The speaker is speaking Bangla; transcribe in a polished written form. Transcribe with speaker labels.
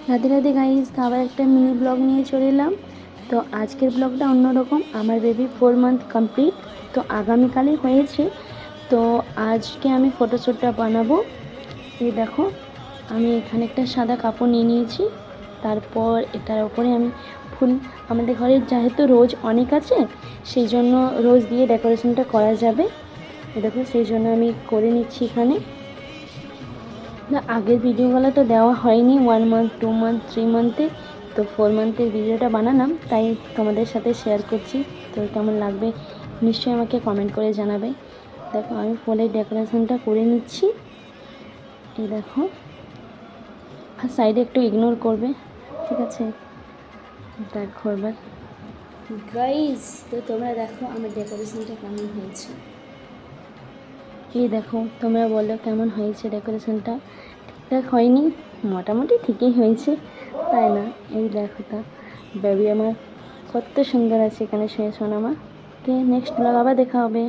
Speaker 1: রাধে রাধে গাইস, আবার একটা মিনি ব্লগ নিয়ে চলে এলাম। তো আজকের ব্লগটা অন্যরকম। আমার বেবি 4 মান্থ কমপ্লিট, তো আগামীকালই হয়েছে। তো আজকে আমি ফটোশ্যুটটা বানাবো। এই দেখো, আমি এখানে একটা সাদা কাপড় নিয়ে নিয়েছি। তারপর এটার ওপরে আমি ফুল, আমাদের ঘরে যেহেতু রোজ অনেক আছে, সেই জন্য রোজ দিয়ে ডেকোরেশনটা করা যাবে। দেখো, সেই জন্য আমি করে নিচ্ছি এখানে। না, আগের ভিডিওগুলো তো দেওয়া হয়নি 1 মান্থ, 2 মান্থ, 3 মান্থে। তো 4 মান্থের ভিডিওটা বানালাম, তাই তোমাদের সাথে শেয়ার করছি। তো কেমন লাগবে নিশ্চয়ই আমাকে কমেন্ট করে জানাবে। দেখো, আমি ফুলের ডেকোরেশনটা করে নিচ্ছি। এই দেখো, আর সাইডে একটু ইগনোর করবে, ঠিক আছে? দেখো এবার গাইস, তো তোমরা দেখো আমার ডেকোরেশনটা কেমন হয়েছে। এই দেখো, তোমরা বলো কেমন হয়েছে ডেকোরেশনটা। ঠিকঠাক হয়নি, মোটামুটি ঠিকই হয়েছে, তাই না? এই দেখো, তা বেবি আমার কত সুন্দর আছে এখানে শুয়ে, সোনামা। ওকে, নেক্সট ব্লগ আবার দেখা হবে।